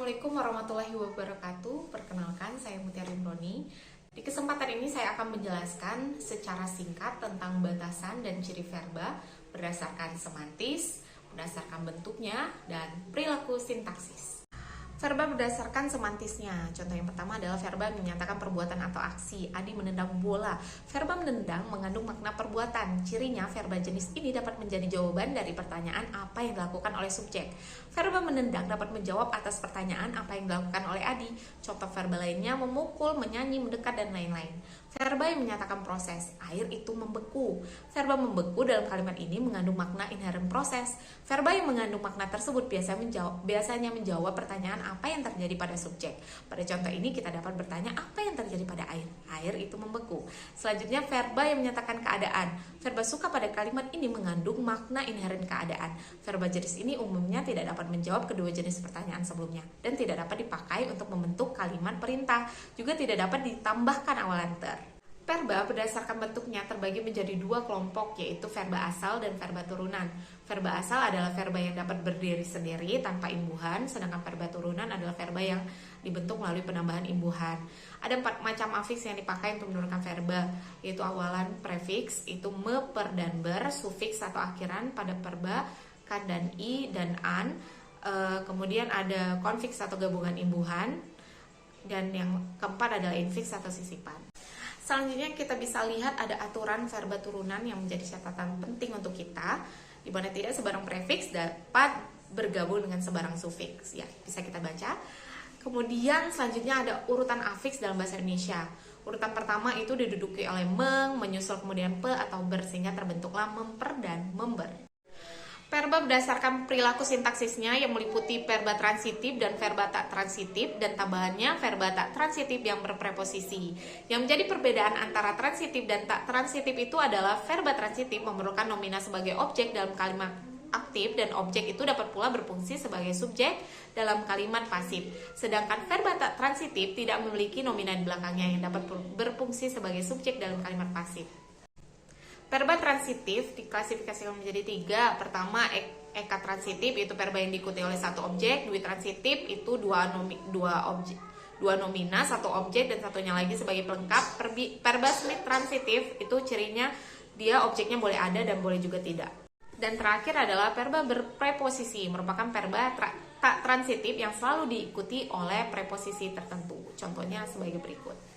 Assalamualaikum warahmatullahi wabarakatuh. Perkenalkan, saya Mutiara Imroni. Di kesempatan ini saya akan menjelaskan secara singkat tentang batasan dan ciri verba berdasarkan semantis, berdasarkan bentuknya, dan perilaku sintaksis. Verba berdasarkan semantisnya. Contoh yang pertama adalah verba menyatakan perbuatan atau aksi. Adi menendang bola. Verba menendang mengandung makna perbuatan. Cirinya, verba jenis ini dapat menjadi jawaban dari pertanyaan apa yang dilakukan oleh subjek. Verba menendang dapat menjawab atas pertanyaan apa yang dilakukan oleh Adi. Contoh verba lainnya memukul, menyanyi, mendekat, dan lain-lain. Verba yang menyatakan proses. Air itu membeku. Verba membeku dalam kalimat ini mengandung makna inherent proses. Verba yang mengandung makna tersebut biasanya menjawab pertanyaan apa yang terjadi pada subjek. Pada contoh ini kita dapat bertanya apa yang terjadi pada air. Air itu membeku. Selanjutnya verba yang menyatakan keadaan. Verba suka pada kalimat ini mengandung makna inherent keadaan. Verba jenis ini umumnya tidak dapat menjawab kedua jenis pertanyaan sebelumnya dan tidak dapat dipakai untuk membentuk kalimat perintah. Juga tidak dapat ditambahkan awalan ter. Verba berdasarkan bentuknya terbagi menjadi dua kelompok, yaitu verba asal dan verba turunan. Verba asal adalah verba yang dapat berdiri sendiri tanpa imbuhan, sedangkan verba turunan adalah verba yang dibentuk melalui penambahan imbuhan. Ada 4 macam afiks yang dipakai untuk menurunkan verba, yaitu awalan prefiks, itu me, per, dan ber, sufiks atau akhiran pada verba, kan dan i, dan an. Kemudian ada konfiks atau gabungan imbuhan, dan yang keempat adalah infiks atau sisipan. Selanjutnya kita bisa lihat ada aturan verba turunan yang menjadi catatan penting untuk kita, di mana tidak sebarang prefiks dapat bergabung dengan sebarang sufiks. Ya, bisa kita baca. Kemudian selanjutnya ada urutan afiks dalam bahasa Indonesia. Urutan pertama itu diduduki oleh meng, menyusul kemudian pe atau ber, sehingga terbentuklah memper dan member. Verba berdasarkan perilaku sintaksisnya yang meliputi verba transitif dan verba tak transitif, dan tambahannya verba tak transitif yang berpreposisi. Yang menjadi perbedaan antara transitif dan tak transitif itu adalah verba transitif memerlukan nomina sebagai objek dalam kalimat aktif, dan objek itu dapat pula berfungsi sebagai subjek dalam kalimat pasif. Sedangkan verba tak transitif tidak memiliki nomina di belakangnya yang dapat berfungsi sebagai subjek dalam kalimat pasif. Verba transitif diklasifikasikan menjadi 3. Pertama, eka transitif, itu verba yang diikuti oleh satu objek. Dwi transitif itu dua nomina, satu objek, dan satunya lagi sebagai pelengkap. Verba semi transitif itu cirinya dia objeknya boleh ada dan boleh juga tidak. Dan terakhir adalah verba berpreposisi, merupakan verba tak transitif yang selalu diikuti oleh preposisi tertentu. Contohnya sebagai berikut.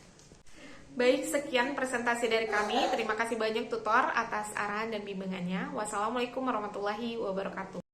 Baik, sekian presentasi dari kami. Terima kasih banyak tutor atas arahan dan bimbingannya. Wassalamualaikum warahmatullahi wabarakatuh.